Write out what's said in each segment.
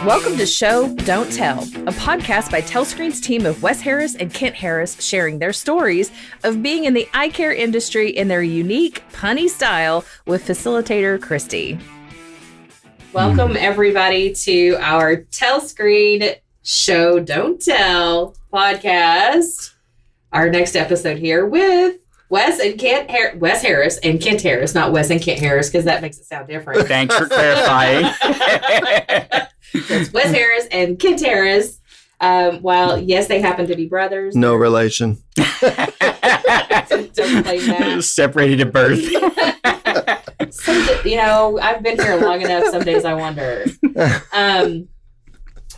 Welcome to Show, Don't Tell, a podcast by TelScreen's team of Wes Harris and Kent Harris sharing their stories of being in the eye care industry in their unique, punny style with facilitator Christy. Welcome, everybody, to our TelScreen Show, Don't Tell podcast. Our next episode here with Wes Harris and Kent Harris, not Wes and Kent Harris, because that makes it sound different. Thanks for clarifying. It's Wes Harris and Kent Harris. While, yes, they happen to be brothers. No relation. Don't claim that. Separated at birth. I've been here long enough. Some days I wonder.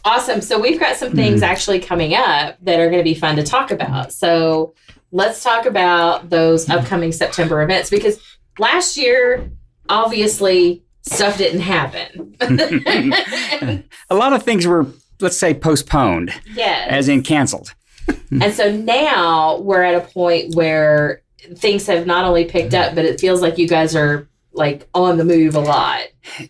Awesome. So we've got some things actually coming up that are going to be fun to talk about. So let's talk about those upcoming September events, because last year, obviously, stuff didn't happen. A lot of things were, let's say, postponed. Yes. As in canceled. And so now we're at a point where things have not only picked up, but it feels like you guys are like on the move a lot.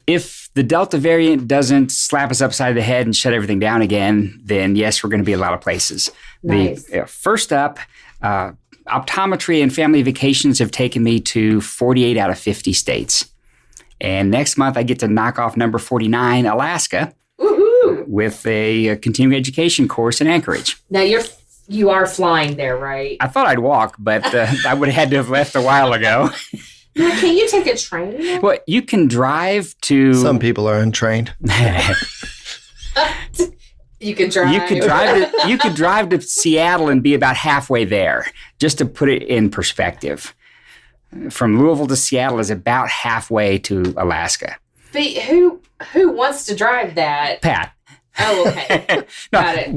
If the Delta variant doesn't slap us upside the head and shut everything down again, then yes, we're going to be a lot of places. Nice. First up, optometry and family vacations have taken me to 48 out of 50 states. And next month, I get to knock off number 49, Alaska, Woohoo! With a continuing education course in Anchorage. Now you are flying there, right? I thought I'd walk, but I would have had to have left a while ago. Now, can you take a train? Well, you can drive to... Some people are untrained. You could drive. You could drive to Seattle and be about halfway there, just to put it in perspective. From Louisville to Seattle is about halfway to Alaska. But who wants to drive that? Pat. Oh, okay. Got it.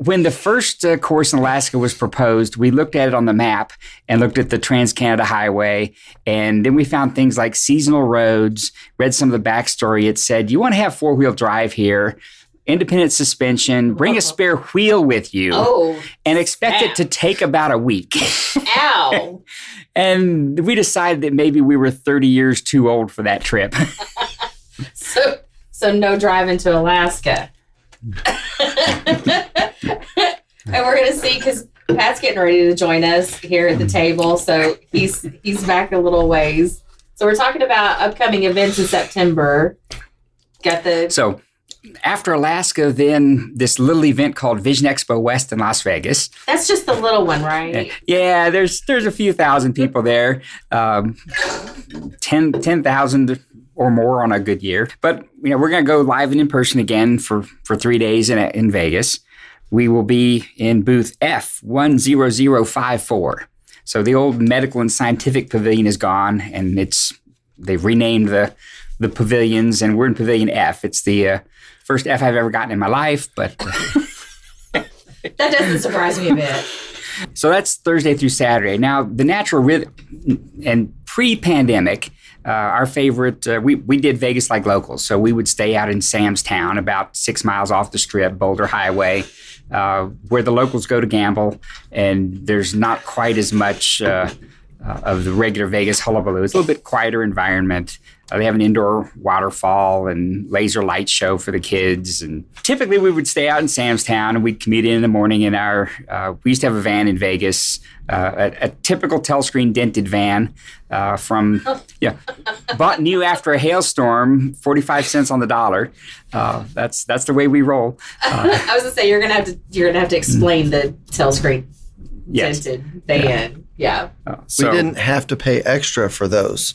When the first course in Alaska was proposed, we looked at it on the map and looked at the Trans-Canada Highway. And then we found things like seasonal roads, read some of the backstory. It said, you want to have four-wheel drive here, independent suspension, bring a spare wheel with you, and expect it to take about a week. Ow. And we decided that maybe we were 30 years too old for that trip. So no driving to Alaska. And we're going to see, because Pat's getting ready to join us here at the table. So he's back a little ways. So we're talking about upcoming events in September. So after Alaska, then this little event called Vision Expo West in Las Vegas. That's just the little one, right? Yeah, there's a few thousand people there, 10,000 or more on a good year. But we're going to go live and in person again for 3 days in Vegas. We will be in booth F10054. So the old medical and scientific pavilion is gone, and they've renamed the pavilions, and we're in Pavilion F. It's the first F I've ever gotten in my life, but that doesn't surprise me a bit. So that's Thursday through Saturday. Now, the natural rhythm and pre-pandemic, our favorite, we did Vegas like locals. So we would stay out in Sam's Town, about 6 miles off the Strip, Boulder Highway, where the locals go to gamble. And there's not quite as much of the regular Vegas hullabaloo. It's a little bit quieter environment. They have an indoor waterfall and laser light show for the kids. And typically we would stay out in Sam's Town and we'd commute in the morning in our, we used to have a van in Vegas, a typical TelScreen dented van bought new after a hailstorm, 45 cents on the dollar. That's the way we roll. I was gonna say you're gonna have to explain the TelScreen dented van. Yeah. We didn't have to pay extra for those.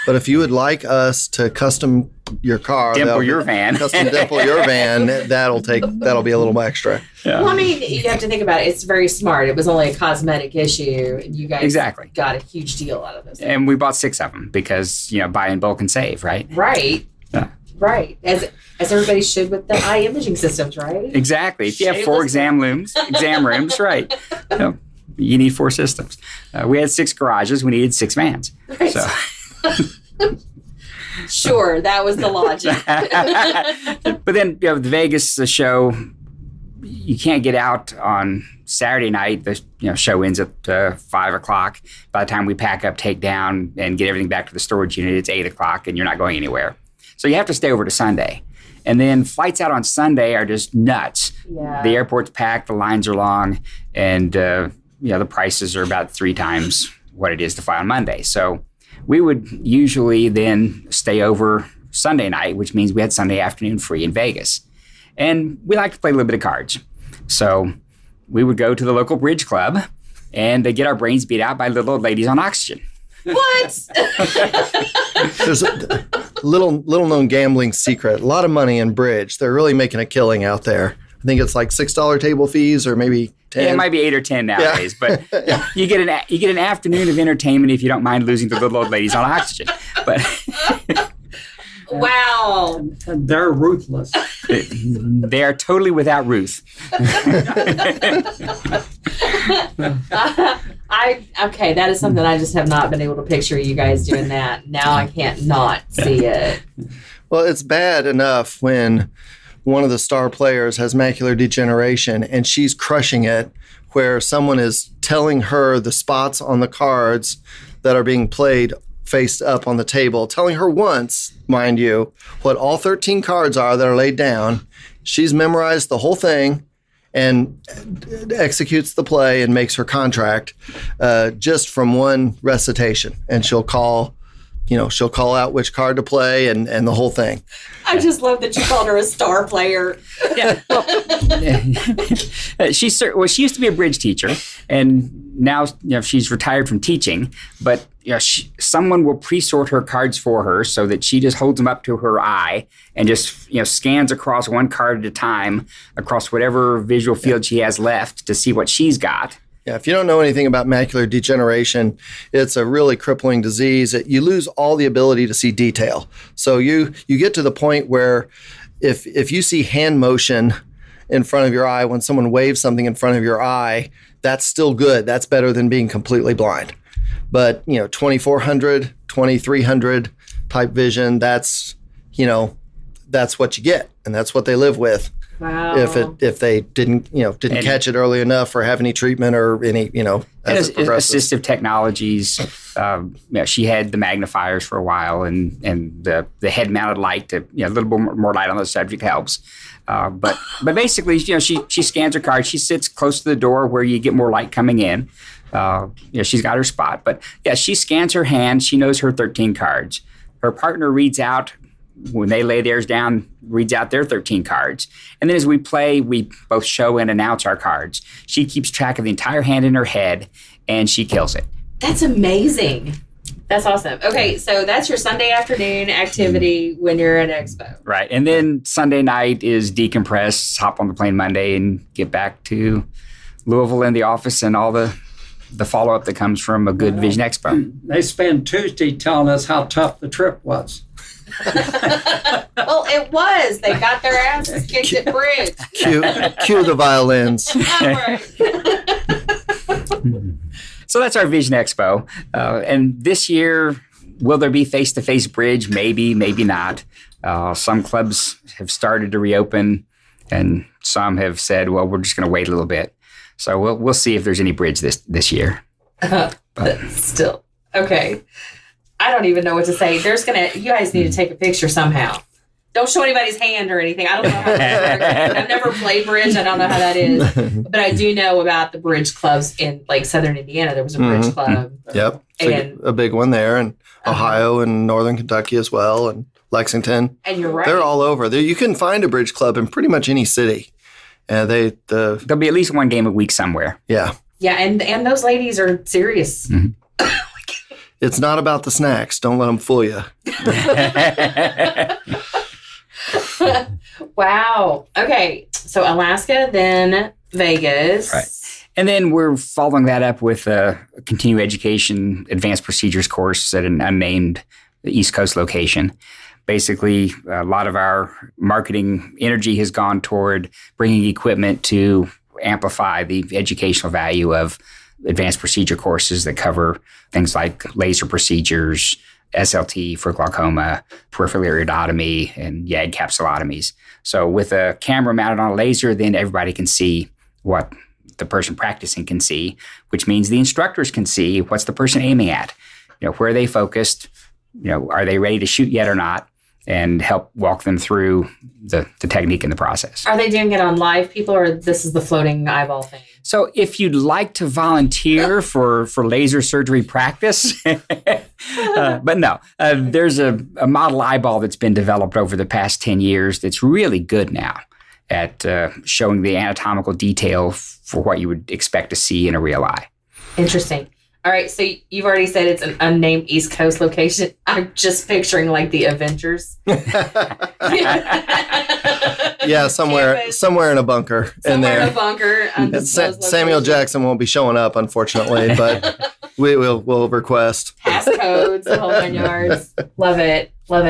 But if you would like us to custom your car, dimple your van, that'll be a little extra. Yeah. Well, I mean, you have to think about it. It's very smart. It was only a cosmetic issue, and you guys got a huge deal out of this. And we bought 6 of them because buy in bulk and save, right? Right. Yeah. Right. As everybody should with the eye imaging systems, right? Exactly. If you have 4 exam rooms, right? You need 4 systems. We had 6 garages. We needed 6 vans. Right. So. Sure, that was the logic. But then the Vegas show, you can't get out on Saturday night. The show ends at 5 o'clock. By the time we pack up, take down, and get everything back to the storage unit, it's 8 o'clock, and you're not going anywhere. So you have to stay over to Sunday. And then flights out on Sunday are just nuts. Yeah. The airport's packed, the lines are long, and the prices are about 3 times what it is to fly on Monday. So we would usually then stay over Sunday night, which means we had Sunday afternoon free in Vegas. And we like to play a little bit of cards. So we would go to the local bridge club and get our brains beat out by little old ladies on oxygen. What? There's a little known gambling secret. A lot of money in bridge. They're really making a killing out there. I think it's like $6 table fees or maybe 10. Yeah, it might be 8 or 10 nowadays, but you get an afternoon of entertainment if you don't mind losing to little old ladies on oxygen. But wow. And they're ruthless. they are totally without Ruth. Okay, that is something I just have not been able to picture you guys doing that. Now I can't not see it. Well, it's bad enough when one of the star players has macular degeneration and she's crushing it, where someone is telling her the spots on the cards that are being played faced up on the table, telling her once, mind you, what all 13 cards are that are laid down. She's memorized the whole thing and executes the play and makes her contract just from one recitation. And she'll call out which card to play and the whole thing. I just love that you called her a star player. Yeah. Well, she used to be a bridge teacher, and now she's retired from teaching. But someone will pre-sort her cards for her so that she just holds them up to her eye and just scans across one card at a time across whatever visual field she has left to see what she's got. Yeah, if you don't know anything about macular degeneration, it's a really crippling disease. You lose all the ability to see detail. So you get to the point where if you see hand motion in front of your eye, when someone waves something in front of your eye, that's still good. That's better than being completely blind. But 2400, 2300 type vision, that's what you get, and that's what they live with. Wow. If they didn't catch it early enough or have any treatment or any as it progresses. Assistive technologies. She had the magnifiers for a while and the head mounted light to a little bit more light on the subject helps. But basically she scans her card. She sits close to the door where you get more light coming in. She's got her spot. But she scans her hand. She knows her 13 cards. Her partner reads out. When they lay theirs down, reads out their 13 cards. And then as we play, we both show and announce our cards. She keeps track of the entire hand in her head, and she kills it. That's amazing. That's awesome. Okay, so that's your Sunday afternoon activity when you're at Expo. Right. And then Sunday night is decompress, hop on the plane Monday, and get back to Louisville in the office and all the follow-up that comes from a good Vision Expo. They spend Tuesday telling us how tough the trip was. Well, it was. They got their asses kicked at bridge. Cue the violins. So that's our Vision Expo. And this year, will there be face-to-face bridge? Maybe, maybe not. Some clubs have started to reopen, and some have said, well, we're just going to wait a little bit. So we'll see if there's any bridge this year. But still. Okay. I don't even know what to say. You guys need to take a picture somehow. Don't show anybody's hand or anything. I don't know how that works. I've never played bridge. I don't know how that is. But I do know about the bridge clubs in Southern Indiana. There was a bridge club. Yep. And a big one there, and Ohio and Northern Kentucky as well, and Lexington. And you're right. They're all over. You can find a bridge club in pretty much any city. And there'll be at least one game a week somewhere. Yeah. Yeah, and those ladies are serious. Mm-hmm. It's not about the snacks. Don't let them fool you. Wow. Okay. So Alaska, then Vegas. Right. And then we're following that up with a continuing education advanced procedures course at an unnamed East Coast location. Basically, a lot of our marketing energy has gone toward bringing equipment to amplify the educational value of advanced procedure courses that cover things like laser procedures, SLT for glaucoma, peripheral iridotomy, and YAG capsulotomies. So with a camera mounted on a laser, then everybody can see what the person practicing can see, which means the instructors can see what's the person aiming at. Where are they focused? Are they ready to shoot yet or not? and help walk them through the technique and the process. Are they doing it on live people, or this is the floating eyeball thing? So if you'd like to volunteer for laser surgery practice, but no, there's a model eyeball that's been developed over the past 10 years that's really good now at showing the anatomical detail for what you would expect to see in a real eye. Interesting. All right, so you've already said it's an unnamed East Coast location. I'm just picturing like the Avengers. Yeah, somewhere in a bunker. Somewhere in a bunker. Samuel Jackson won't be showing up, unfortunately, but we'll request. Passcodes, the whole 9 yards. Love it. All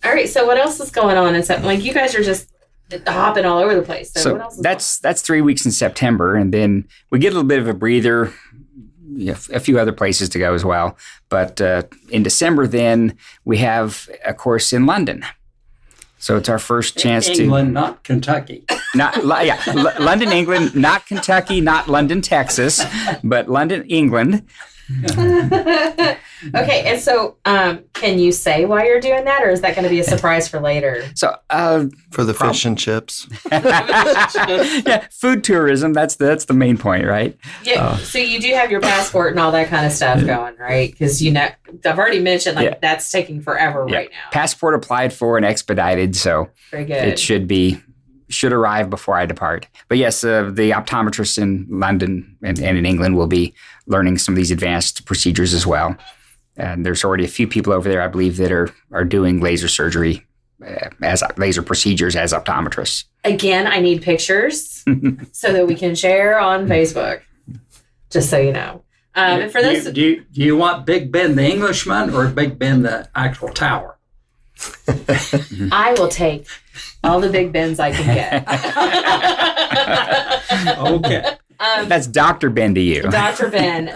right, so what else is going on? And so, like, you guys are just hopping all over the place. So what else is that's 3 weeks in September, and then we get a little bit of a breather. A few other places to go as well. But in December, then, we have a course in London. So it's our first chance England, not Kentucky. London, England, not Kentucky, not London, Texas, but London, England. Okay, and so can you say why you're doing that, or is that going to be a surprise for later? So for the fish and chips. Yeah, food tourism, that's the main point, right? Yeah, so you do have your passport and all that kind of stuff going, right? Because I've already mentioned that's taking forever right now. Passport applied for and expedited, so very good. It should arrive before I depart. But yes, the optometrists in London and in England will be learning some of these advanced procedures as well. And there's already a few people over there, I believe, that are doing laser surgery as laser procedures as optometrists. Again, I need pictures so that we can share on Facebook, just so you know. And for those, do you want Big Ben the Englishman or Big Ben the actual tower? I will take all the Big Bens I can get. Okay. That's Dr. Ben to you. Dr. Ben.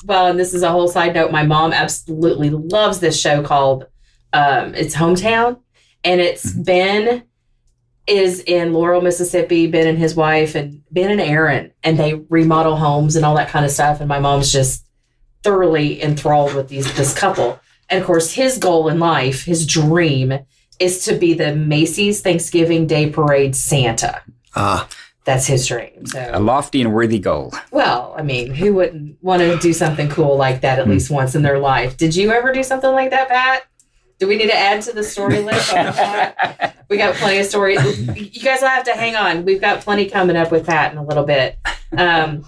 Well, and this is a whole side note. My mom absolutely loves this show called it's Hometown. And it's Ben is in Laurel, Mississippi, Ben and his wife, and Ben and Aaron. And they remodel homes and all that kind of stuff. And my mom's just thoroughly enthralled with this couple. And of course, his goal in life, his dream, is to be the Macy's Thanksgiving Day Parade Santa. That's his dream. So a lofty and worthy goal. Well, I mean, who wouldn't want to do something cool like that at least once in their life? Did you ever do something like that, Pat? Do we need to add to the story list on Pat? We got plenty of stories. You guys will have to hang on. We've got plenty coming up with Pat in a little bit. And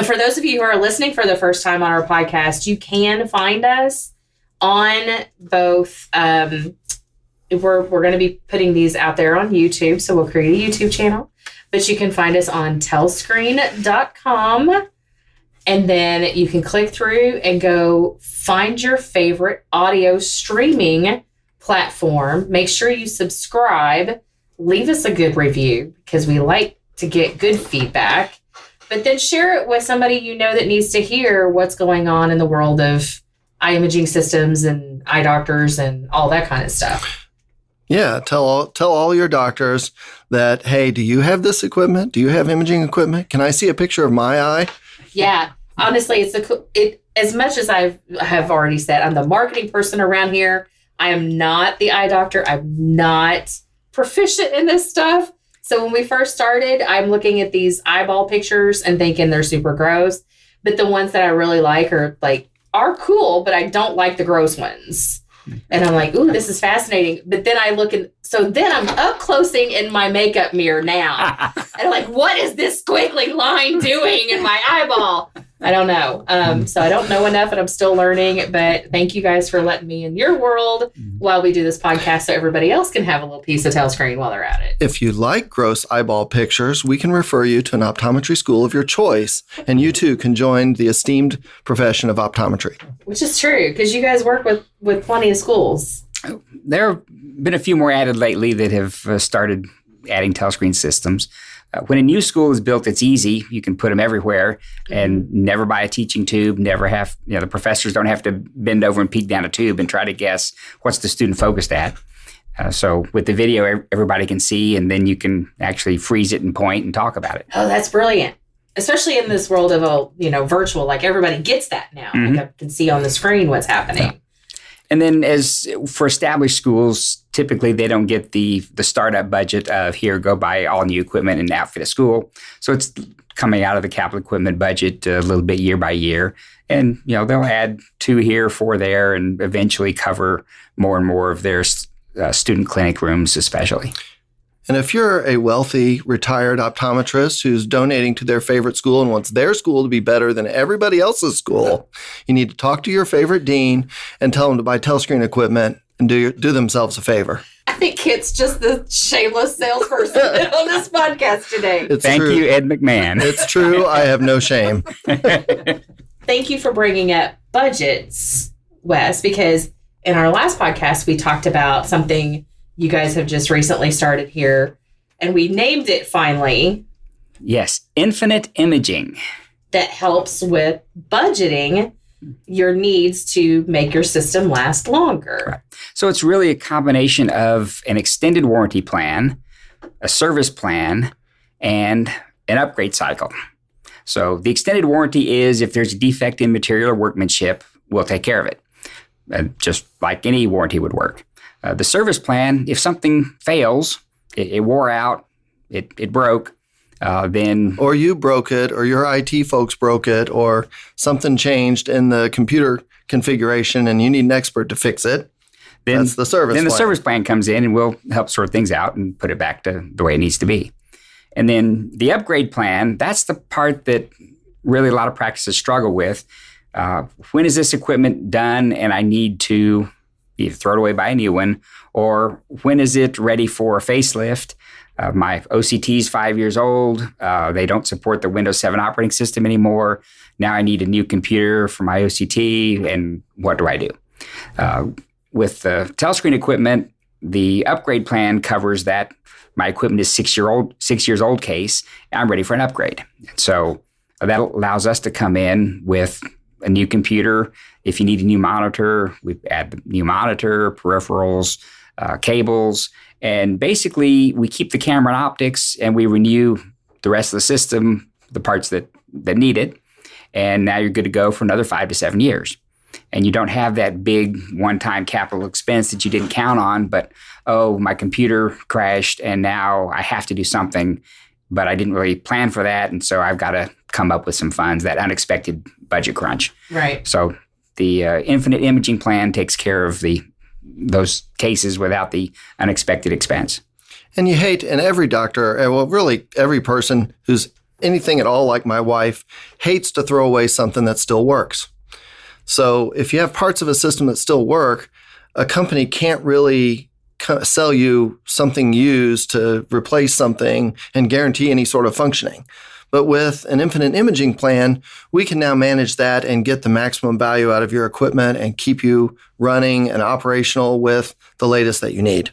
for those of you who are listening for the first time on our podcast, you can find us on both. We're going to be putting these out there on YouTube, so we'll create a YouTube channel. But you can find us on TelScreen.com, and then you can click through and go find your favorite audio streaming platform. Make sure you subscribe. Leave us a good review because we like to get good feedback. But then share it with somebody you know that needs to hear what's going on in the world of eye imaging systems and eye doctors and all that kind of stuff. Yeah, tell all your doctors that, hey, do you have this equipment? Do you have imaging equipment? Can I see a picture of my eye? Yeah, honestly, it as much as I have already said, I'm the marketing person around here. I am not the eye doctor. I'm not proficient in this stuff. So when we first started, I'm looking at these eyeball pictures and thinking they're super gross. But the ones that I really like are cool, but I don't like the gross ones. And I'm like, ooh, this is fascinating. But then I look so then I'm up closing in my makeup mirror now. And I'm like, what is this squiggly line doing in my eyeball? I don't know. So I don't know enough and I'm still learning. But thank you guys for letting me in your world while we do this podcast so everybody else can have a little piece of TelScreen while they're at it. If you like gross eyeball pictures, we can refer you to an optometry school of your choice. And you too can join the esteemed profession of optometry. Which is true because you guys work with plenty of schools. There have been a few more added lately that have started adding TelScreen systems. When a new school is built, it's easy. You can put them everywhere and never buy a teaching tube, never have, the professors don't have to bend over and peek down a tube and try to guess what's the student focused at. So with the video, everybody can see, and then you can actually freeze it and point and talk about it. Oh, that's brilliant. Especially in this world of, virtual, like everybody gets that now. Like I can see on the screen what's happening. And then as for established schools, typically they don't get the startup budget of here, go buy all new equipment and outfit a school. So it's coming out of the capital equipment budget a little bit year by year. And, they'll add 2 here, 4 there, and eventually cover more and more of their student clinic rooms especially. And if you're a wealthy retired optometrist who's donating to their favorite school and wants their school to be better than everybody else's school, you need to talk to your favorite dean and tell them to buy TelScreen equipment and do themselves a favor. I think Kit's just the shameless salesperson on this podcast today. Thank you, Ed McMahon. It's true. I have no shame. Thank you for bringing up budgets, Wes, because in our last podcast, we talked about something you guys have just recently started here, and we named it finally. Yes, infinite imaging. That helps with budgeting your needs to make your system last longer. Right. So it's really a combination of an extended warranty plan, a service plan, and an upgrade cycle. So the extended warranty is if there's a defect in material or workmanship, we'll take care of it, just like any warranty would work. The service plan, if something fails, it wore out, it broke, then... Or you broke it, or your IT folks broke it, or something changed in the computer configuration and you need an expert to fix it. That's the service plan. Then the service plan comes in and we'll help sort things out and put it back to the way it needs to be. And then the upgrade plan, that's the part that really a lot of practices struggle with. When is this equipment done and I need to either throw it away, buy a new one, or when is it ready for a facelift? My OCT is 5 years old. They don't support the Windows 7 operating system anymore. Now I need a new computer for my OCT, and what do I do? With the TelScreen equipment, the upgrade plan covers that my equipment is 6 years old case, and I'm ready for an upgrade. So that allows us to come in with a new computer. If you need a new monitor, we add the new monitor, peripherals, cables, and basically we keep the camera and optics and we renew the rest of the system, the parts that need it. And now you're good to go for another 5 to 7 years. And you don't have that big one-time capital expense that you didn't count on, but, oh, my computer crashed and now I have to do something, but I didn't really plan for that. And so I've got to come up with some funds, that unexpected budget crunch. Right. So the infinite imaging plan takes care of those cases without the unexpected expense. And you hate, and every doctor, well, really every person who's anything at all like my wife, hates to throw away something that still works. So if you have parts of a system that still work, a company can't really sell you something used to replace something and guarantee any sort of functioning. But with an infinite imaging plan, we can now manage that and get the maximum value out of your equipment and keep you running and operational with the latest that you need.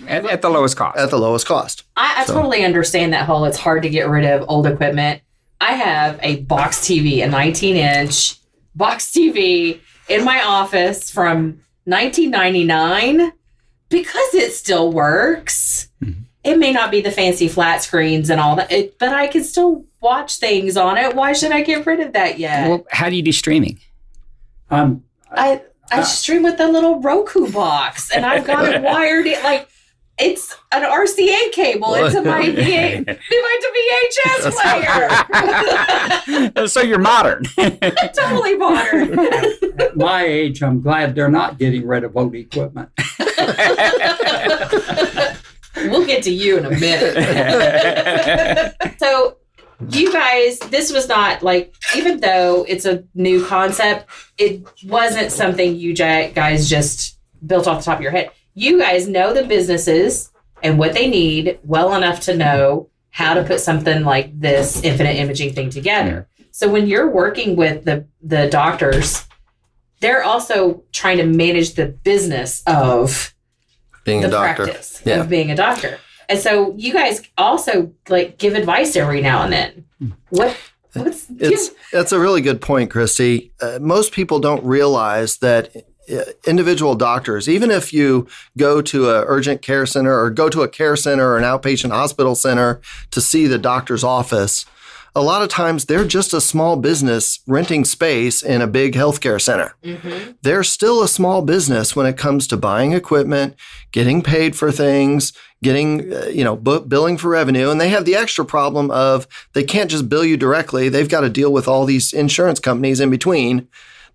At the lowest cost. At the lowest cost. I totally understand that whole, it's hard to get rid of old equipment. I have a box TV, a 19-inch box TV in my office from 1999 because it still works. Mm-hmm. It may not be the fancy flat screens and all that, but I can still watch things on it. Why should I get rid of that yet? Well, how do you do streaming? I stream with the little Roku box, and I've got it wired in, like it's an RCA cable into my VHS player. So you're modern. Totally modern. At my age, I'm glad they're not getting rid of old equipment. We'll get to you in a minute. So you guys, this was not like, even though it's a new concept, it wasn't something you guys just built off the top of your head. You guys know the businesses and what they need well enough to know how to put something like this infinite imaging thing together. So when you're working with the doctors, they're also trying to manage the business of being a doctor. Practice of being a doctor. And so you guys also like give advice every now and then. That's a really good point, Christy. Most people don't realize that individual doctors, even if you go to an urgent care center or go to a care center or an outpatient hospital center to see the doctor's office, a lot of times they're just a small business renting space in a big healthcare center. Mm-hmm. They're still a small business when it comes to buying equipment, getting paid for things, getting, billing for revenue. And they have the extra problem of they can't just bill you directly. They've got to deal with all these insurance companies in between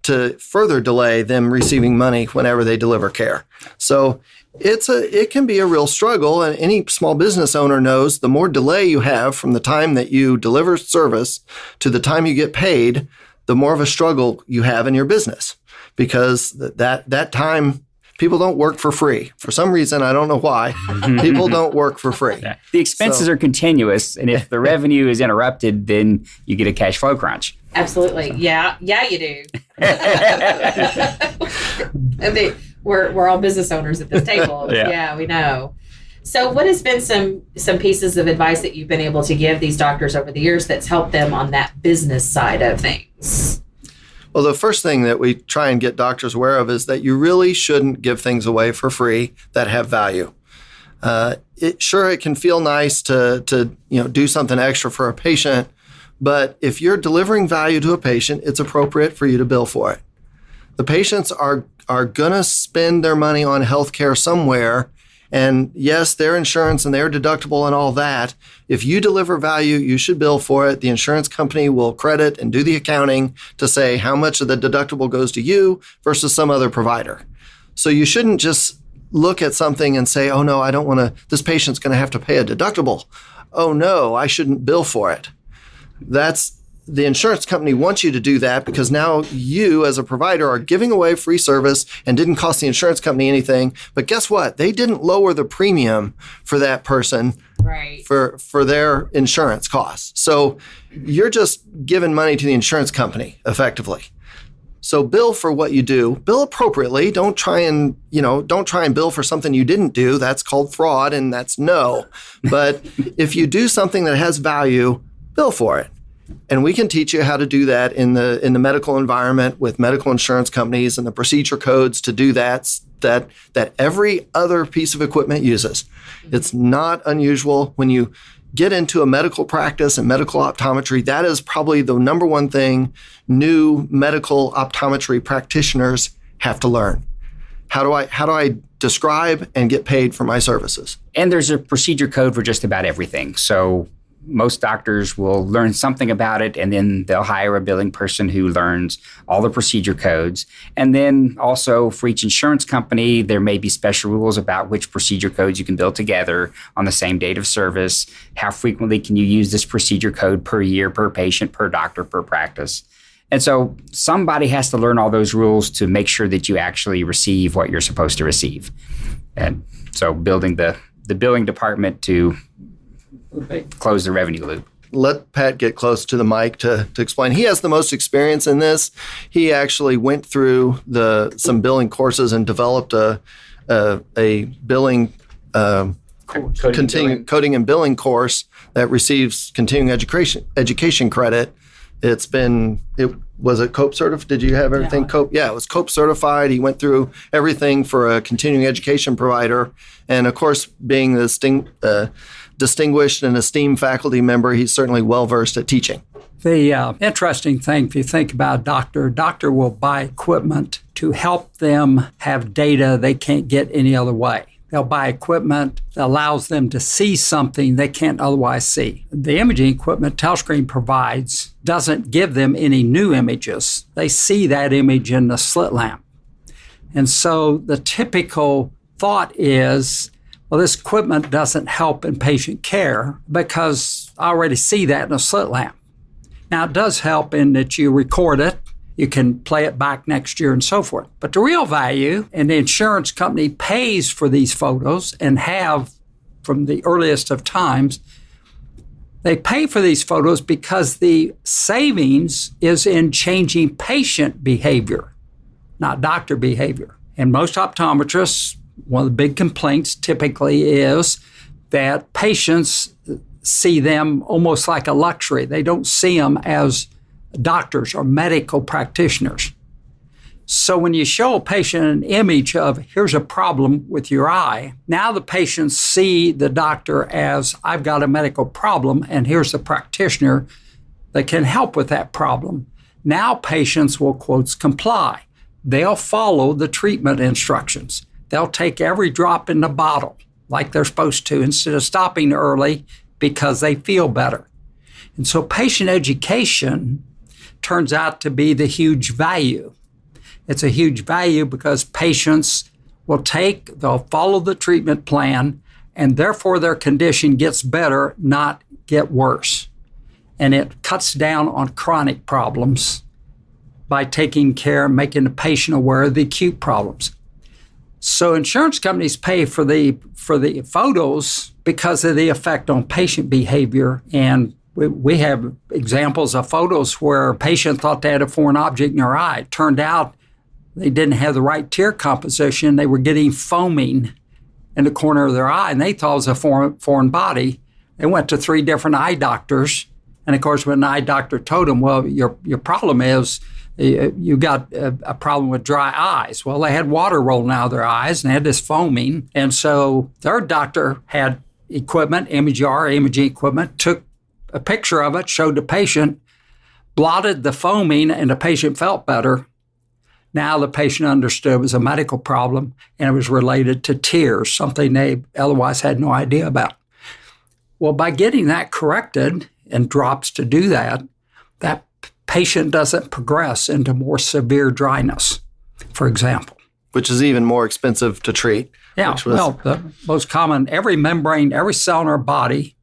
to further delay them receiving money whenever they deliver care. So it can be a real struggle, and any small business owner knows the more delay you have from the time that you deliver service to the time you get paid, the more of a struggle you have in your business, because that time people don't work for free. For some reason, I don't know why, people don't work for free. Yeah. The expenses are continuous, and if the revenue is interrupted, then you get a cash flow crunch. Absolutely. Yeah, you do. I mean, we're all business owners at this table. Yeah, we know. So what has been some pieces of advice that you've been able to give these doctors over the years that's helped them on that business side of things? Well, the first thing that we try and get doctors aware of is that you really shouldn't give things away for free that have value. It can feel nice to do something extra for a patient, but if you're delivering value to a patient, it's appropriate for you to bill for it. The patients are going to spend their money on healthcare somewhere. And yes, their insurance and their deductible and all that. If you deliver value, you should bill for it. The insurance company will credit and do the accounting to say how much of the deductible goes to you versus some other provider. So you shouldn't just look at something and say, oh no, I don't want to, this patient's going to have to pay a deductible. Oh no, I shouldn't bill for it. The insurance company wants you to do that because now you as a provider are giving away free service and didn't cost the insurance company anything. But guess what? They didn't lower the premium for that person for their insurance costs. So you're just giving money to the insurance company effectively. So bill for what you do. Bill appropriately. Don't try and bill for something you didn't do. That's called fraud, and that's no. But if you do something that has value, bill for it. And we can teach you how to do that in the medical environment with medical insurance companies and the procedure codes to do that every other piece of equipment uses. It's not unusual when you get into a medical practice and medical optometry. That is probably the number one thing new medical optometry practitioners have to learn. How do I describe and get paid for my services? And there's a procedure code for just about everything. So most doctors will learn something about it, and then they'll hire a billing person who learns all the procedure codes. And then also for each insurance company, there may be special rules about which procedure codes you can bill together on the same date of service. How frequently can you use this procedure code per year, per patient, per doctor, per practice? And so somebody has to learn all those rules to make sure that you actually receive what you're supposed to receive. And so building the billing department to close the revenue loop. Let Pat get close to the mic to explain. He has the most experience in this. He actually went through some billing courses and developed a billing coding and billing course that receives continuing education credit. Was it COPE certified? Did you have everything COPE? Yeah, it was COPE certified. He went through everything for a continuing education provider. And of course, being the distinguished and esteemed faculty member, he's certainly well-versed at teaching. The interesting thing, if you think about a doctor will buy equipment to help them have data they can't get any other way. They'll buy equipment that allows them to see something they can't otherwise see. The imaging equipment TelScreen provides doesn't give them any new images. They see that image in the slit lamp. And so the typical thought is, well, this equipment doesn't help in patient care because I already see that in a slit lamp. Now, it does help in that you record it. You can play it back next year and so forth. But the real value, and the insurance company pays for these photos and have from the earliest of times, they pay for these photos because the savings is in changing patient behavior, not doctor behavior. And most optometrists, one of the big complaints typically is that patients see them almost like a luxury. They don't see them as doctors or medical practitioners. So when you show a patient an image of, here's a problem with your eye, now the patients see the doctor as, I've got a medical problem, and here's the practitioner that can help with that problem. Now patients will, quotes, comply. They'll follow the treatment instructions. They'll take every drop in the bottle like they're supposed to instead of stopping early because they feel better. And so patient education turns out to be the huge value. It's a huge value because patients they'll follow the treatment plan, and therefore their condition gets better, not get worse. And it cuts down on chronic problems by taking care and making the patient aware of the acute problems. So insurance companies pay for the photos because of the effect on patient behavior. And we have examples of photos where a patient thought they had a foreign object in their eye. It turned out they didn't have the right tear composition. They were getting foaming in the corner of their eye, and they thought it was a foreign body. They went to 3 different eye doctors. And of course, when an eye doctor told them, well, your problem is you got a problem with dry eyes. Well, they had water rolling out of their eyes and they had this foaming. And so their doctor had equipment, imaging equipment, took a picture of it, showed the patient, blotted the foaming, and the patient felt better. Now the patient understood it was a medical problem and it was related to tears, something they otherwise had no idea about. Well, by getting that corrected and drops to do that, that patient doesn't progress into more severe dryness, for example. Which is even more expensive to treat. Yeah, the most common, every membrane, every cell in our body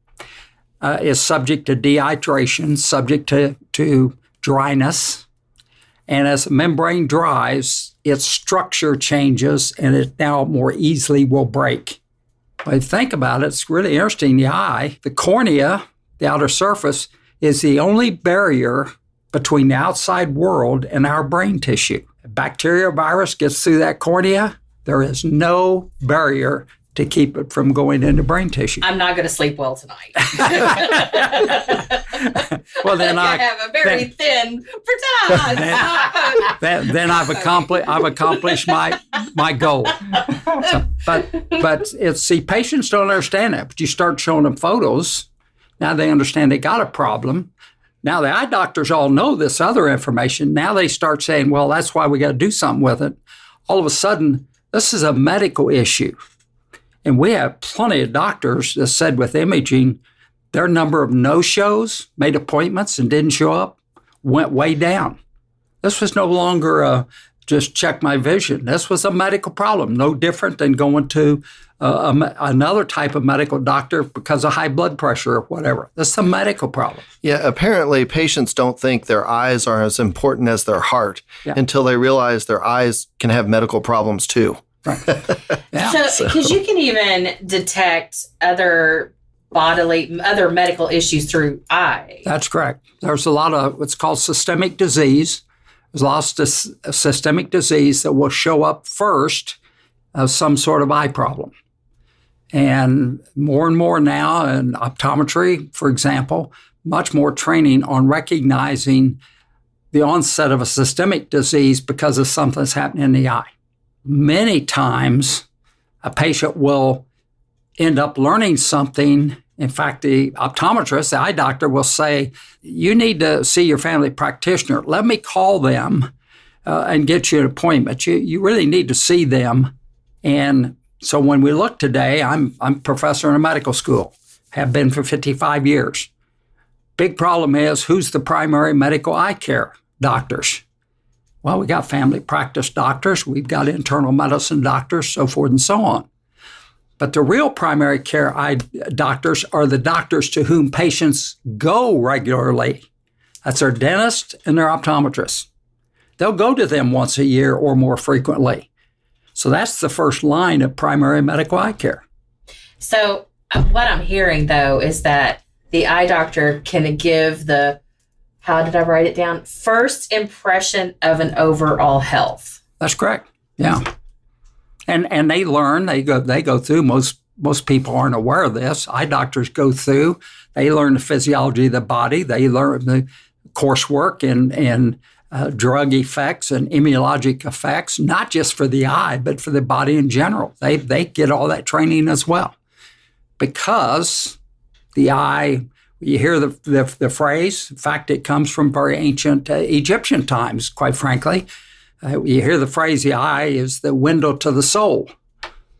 is subject to dehydration, subject to dryness. And as the membrane dries, its structure changes and it now more easily will break. But if you think about it, it's really interesting. The eye, the cornea, the outer surface, is the only barrier between the outside world and our brain tissue. A bacteria or virus gets through that cornea, there is no barrier to keep it from going into brain tissue. I'm not going to sleep well tonight. Well, then I have a very thin pretend. Then I've accomplished my goal. But patients don't understand that. But you start showing them photos. Now they understand they got a problem. Now the eye doctors all know this other information. Now they start saying, well, that's why we got to do something with it. All of a sudden, this is a medical issue. And we have plenty of doctors that said with imaging, their number of no-shows, made appointments and didn't show up, went way down. This was no longer just check my vision. This was a medical problem, no different than going to another type of medical doctor because of high blood pressure or whatever. This is a medical problem. Yeah, apparently patients don't think their eyes are as important as their heart until they realize their eyes can have medical problems too. Right. Yeah. So, because you can even detect other medical issues through eye. That's correct. There's a lot of what's called systemic disease. There's a lot of systemic disease that will show up first as some sort of eye problem. And more now in optometry, for example, much more training on recognizing the onset of a systemic disease because of something that's happening in the eye. Many times, a patient will end up learning something. In fact, the optometrist, the eye doctor, will say, you need to see your family practitioner. Let me call them and get you an appointment. You really need to see them. And so when we look today, I'm a professor in a medical school, have been for 55 years. Big problem is, who's the primary medical eye care doctors? Well, we got family practice doctors, we've got internal medicine doctors, so forth and so on. But the real primary care eye doctors are the doctors to whom patients go regularly. That's their dentist and their optometrist. They'll go to them once a year or more frequently. So that's the first line of primary medical eye care. So what I'm hearing, though, is that the eye doctor can give how did I write it down? First impression of an overall health. That's correct. Yeah. And they learn, they go through, most people aren't aware of this. Eye doctors go through, they learn the physiology of the body, they learn the coursework and drug effects and immunologic effects, not just for the eye, but for the body in general. They get all that training as well. Because the eye You hear the phrase. In fact, it comes from very ancient Egyptian times, quite frankly. You hear the phrase, the eye is the window to the soul.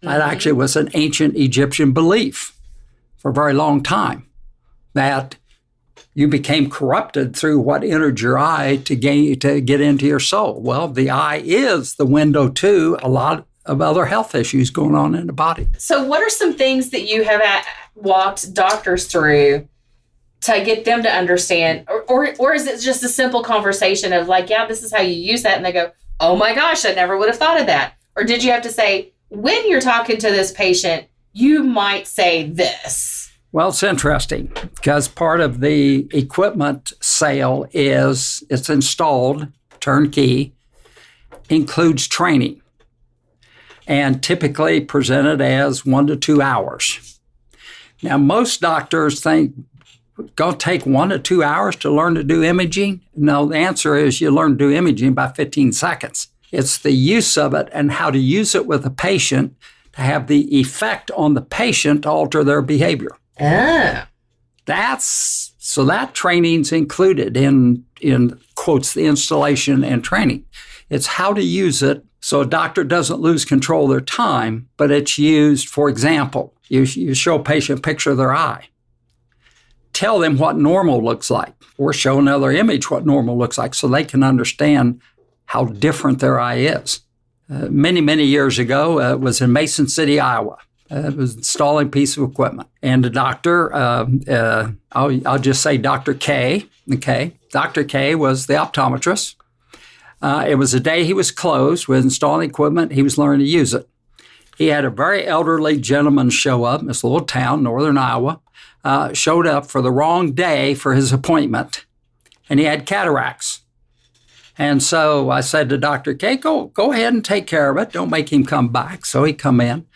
That actually was an ancient Egyptian belief for a very long time, that you became corrupted through what entered your eye to get into your soul. Well, the eye is the window to a lot of other health issues going on in the body. So what are some things that you have walked doctors through to get them to understand, or is it just a simple conversation of like, yeah, this is how you use that, and they go, oh my gosh, I never would have thought of that? Or did you have to say, when you're talking to this patient, you might say this? Well, it's interesting because part of the equipment sale is it's installed, turnkey, includes training, and typically presented as 1 to 2 hours. Now, most doctors think, going to take 1 to 2 hours to learn to do imaging? No, the answer is you learn to do imaging in about 15 seconds. It's the use of it and how to use it with a patient to have the effect on the patient to alter their behavior. Oh. So that training's included in quotes, the installation and training. It's how to use it so a doctor doesn't lose control of their time, but it's used, for example, you show a patient a picture of their eye. Tell them what normal looks like, or show another image what normal looks like so they can understand how different their eye is. Many, many years ago, it was in Mason City, Iowa. It was installing a piece of equipment. And the doctor, I'll just say Dr. K, okay? Dr. K was the optometrist. It was the day he was closed with installing equipment. He was learning to use it. He had a very elderly gentleman show up in this little town, northern Iowa, showed up for the wrong day for his appointment, and he had cataracts. And so I said to Dr. K, go ahead and take care of it. Don't make him come back. So he come in,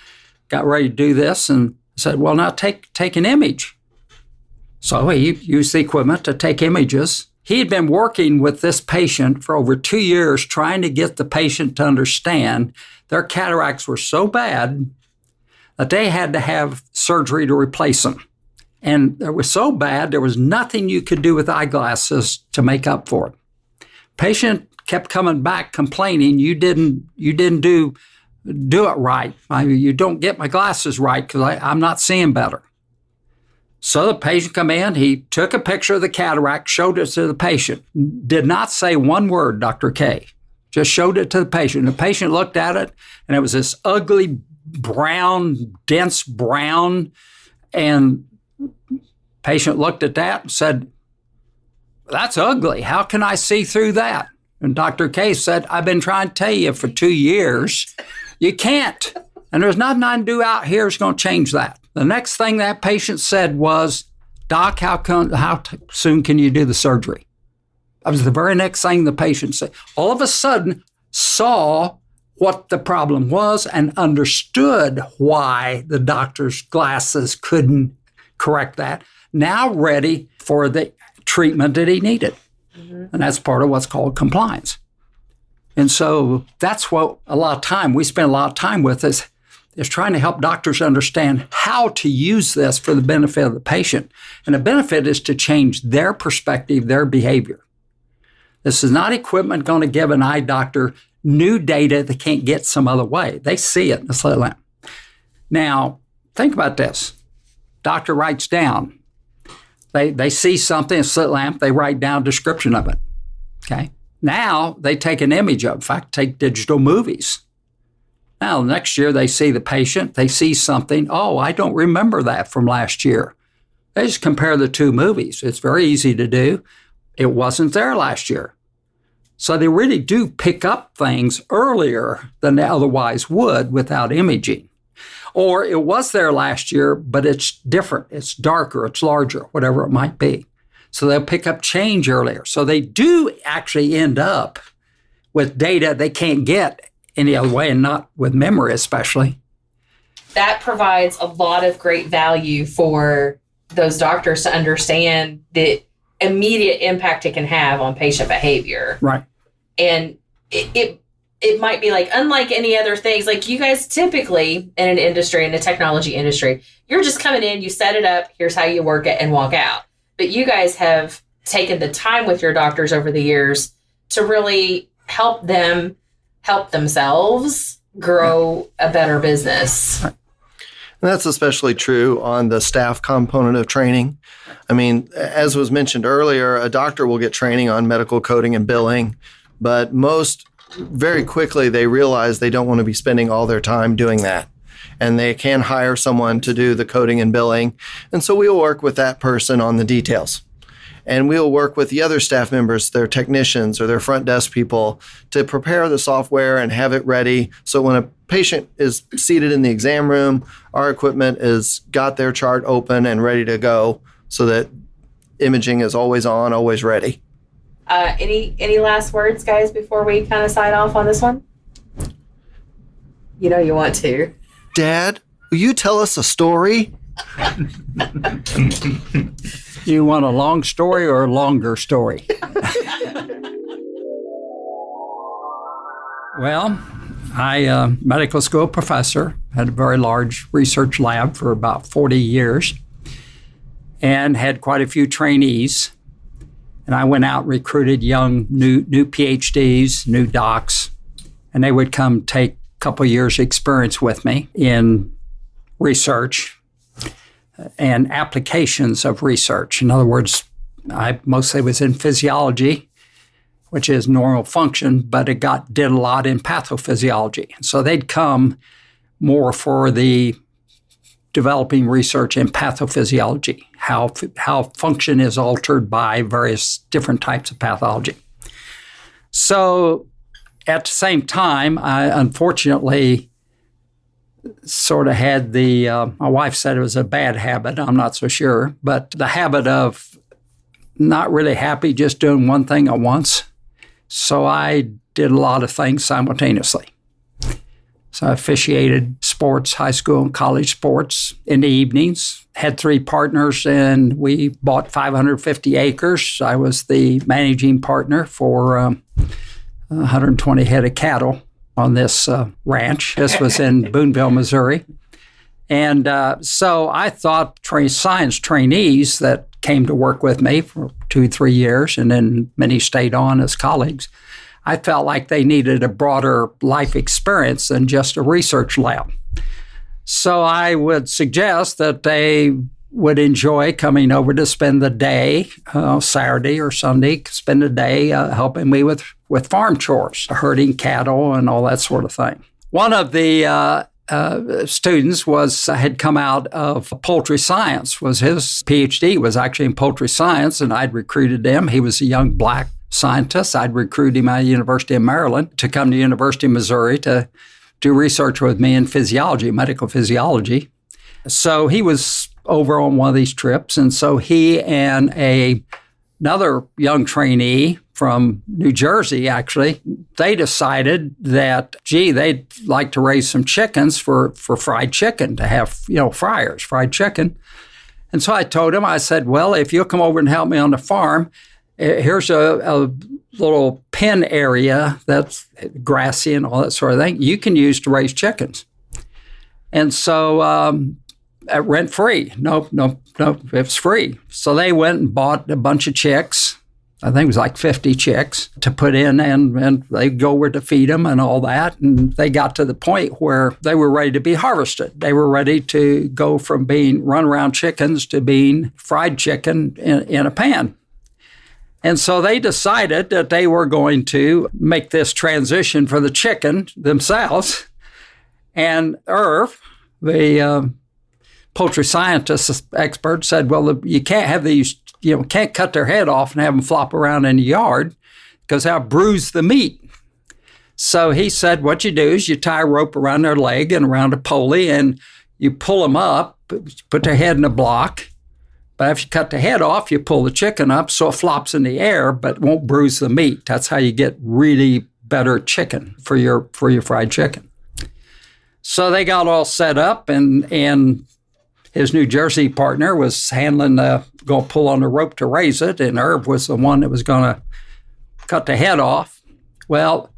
got ready to do this, and said, well, now take an image. So he used the equipment to take images. He had been working with this patient for over 2 years, trying to get the patient to understand their cataracts were so bad that they had to have surgery to replace them. And it was so bad, there was nothing you could do with eyeglasses to make up for it. Patient kept coming back complaining, you didn't do it right. You don't get my glasses right because I'm not seeing better. So the patient come in, he took a picture of the cataract, showed it to the patient. Did not say one word, Dr. K. Just showed it to the patient. The patient looked at it, and it was this ugly brown, dense brown, and patient looked at that and said, that's ugly. How can I see through that? And Dr. K said, I've been trying to tell you for 2 years, you can't. And there's nothing I can do out here that's going to change that. The next thing that patient said was, Doc, how soon can you do the surgery? That was the very next thing the patient said. All of a sudden, saw what the problem was and understood why the doctor's glasses couldn't correct that. Now ready for the treatment that he needed. Mm-hmm. And that's part of what's called compliance. And so that's what we spend a lot of time with is trying to help doctors understand how to use this for the benefit of the patient. And the benefit is to change their perspective, their behavior. This is not equipment going to give an eye doctor new data they can't get some other way. They see it in the slit lamp. Now, think about this. Doctor writes down. They see something, a slit lamp, they write down a description of it. Okay. Now they take an image of it. In fact, take digital movies. Now, next year they see the patient, they see something. Oh, I don't remember that from last year. They just compare the two movies. It's very easy to do. It wasn't there last year. So they really do pick up things earlier than they otherwise would without imaging. Or it was there last year, but it's different. It's darker, it's larger, whatever it might be. So they'll pick up change earlier. So they do actually end up with data they can't get any other way, and not with memory especially. That provides a lot of great value for those doctors to understand the immediate impact it can have on patient behavior. Right. And it might be like, unlike any other things, like you guys typically in an industry, in the technology industry, you're just coming in, you set it up, here's how you work it and walk out. but you guys have taken the time with your doctors over the years to really help them help themselves grow a better business. And that's especially true on the staff component of training. I mean, as was mentioned earlier, a doctor will get training on medical coding and billing, but most very quickly they realize they don't want to be spending all their time doing that. And they can hire someone to do the coding and billing. And so we'll work with that person on the details. And we'll work with the other staff members, their technicians or their front desk people, to prepare the software and have it ready. So when a patient is seated in the exam room, our equipment is got their chart open and ready to go so that imaging is always on, always ready. Any last words, guys, before we kind of sign off on this one? You know you want to. Dad, will you tell us a story? You want a long story or a longer story? Well, I medical school professor, had a very large research lab for about 40 years and had quite a few trainees. And I went out and recruited young new PhDs, new docs, and they would come take a couple years experience with me in research and applications of research. In other words, I mostly was in physiology, which is normal function, but it did a lot in pathophysiology. So they'd come more for the developing research in pathophysiology, how function is altered by various different types of pathology. So at the same time, I unfortunately sort of had my wife said it was a bad habit, I'm not so sure, but the habit of not really happy just doing one thing at once. So I did a lot of things simultaneously. So I officiated sports, high school and college sports in the evenings, had 3 partners, and we bought 550 acres. I was the managing partner for 120 head of cattle on this ranch. This was in Boonville, Missouri. And so I thought science trainees that came to work with me for 2-3 years, and then many stayed on as colleagues, I felt like they needed a broader life experience than just a research lab. So I would suggest that they would enjoy coming over to spend the day, Saturday or Sunday, spend the day helping me with farm chores, herding cattle and all that sort of thing. One of the students had come out of poultry science. His PhD was actually in poultry science, and I'd recruited him. He was a young black scientist. I'd recruited him at the University of Maryland to come to the University of Missouri to do research with me in physiology, medical physiology. So he was over on one of these trips, and so he and another young trainee from New Jersey, actually, they decided that, they'd like to raise some chickens for fried chicken, to have, fryers, fried chicken. And so I told him, I said, well, if you'll come over and help me on the farm, here's a little pen area that's grassy and all that sort of thing you can use to raise chickens. And so rent-free. No, it was free. So they went and bought a bunch of chicks. I think it was like 50 chicks to put in, and they'd go over to feed them and all that. And they got to the point where they were ready to be harvested. They were ready to go from being runaround chickens to being fried chicken in a pan. And so they decided that they were going to make this transition for the chicken themselves. And Irv, the poultry scientist expert, said, well, you can't have these, can't cut their head off and have them flop around in the yard because they'll bruise the meat. So he said, what you do is you tie a rope around their leg and around a pulley, and you pull them up, put their head in a block. But if you cut the head off, you pull the chicken up so it flops in the air, but won't bruise the meat. That's how you get really better chicken for your fried chicken. So they got all set up, and his New Jersey partner was going to pull on the rope to raise it, and Herb was the one that was going to cut the head off. Well,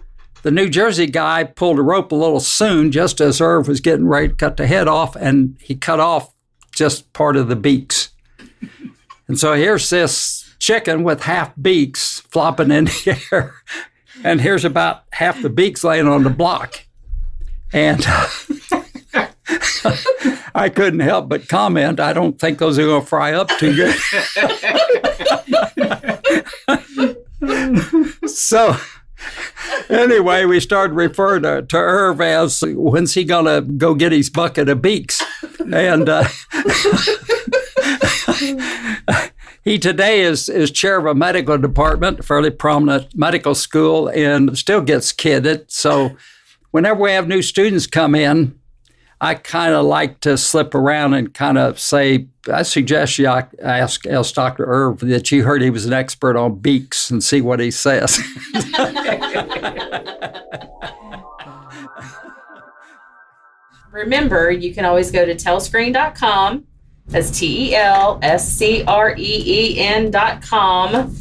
the New Jersey guy pulled the rope a little soon, just as Herb was getting ready to cut the head off, and he cut off just part of the beaks. And so here's this chicken with half beaks flopping in the air. And here's about half the beaks laying on the block. And I couldn't help but comment, I don't think those are going to fry up too good. So anyway, we started referring to Irv as, when's he going to go get his bucket of beaks? And he today is chair of a medical department, a fairly prominent medical school, and still gets kidded. So whenever we have new students come in, I kind of like to slip around and kind of say, I suggest you ask Dr. Irv that you heard he was an expert on beaks and see what he says. Remember, you can always go to TelScreen.com. That's TelScreen.com,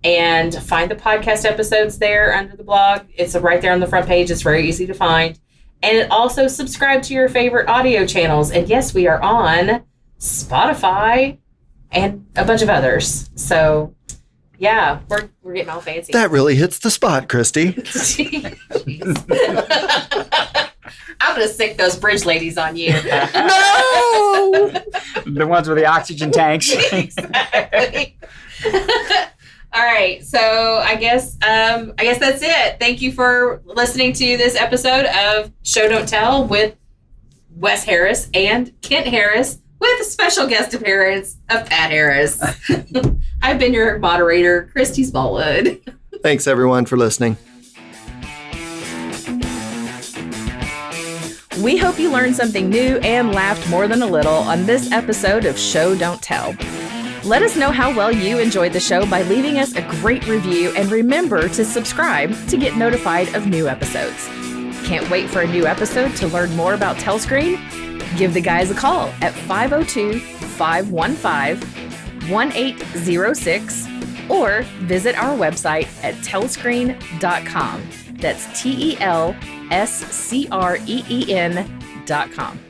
and find the podcast episodes there under the blog. It's right there on the front page. It's very easy to find. And also subscribe to your favorite audio channels. And yes, we are on Spotify and a bunch of others. So yeah, we're getting all fancy. That really hits the spot, Christy. I'm going to stick those bridge ladies on you. No! The ones with the oxygen tanks. Exactly. All right. So I guess that's it. Thank you for listening to this episode of Show Don't Tell with Wes Harris and Kent Harris, with a special guest appearance of Pat Harris. I've been your moderator, Christy Smallwood. Thanks, everyone, for listening. We hope you learned something new and laughed more than a little on this episode of Show Don't Tell. Let us know how well you enjoyed the show by leaving us a great review, and remember to subscribe to get notified of new episodes. Can't wait for a new episode to learn more about TelScreen? Give the guys a call at 502-515-1806 or visit our website at TelScreen.com. That's TelScreen.com.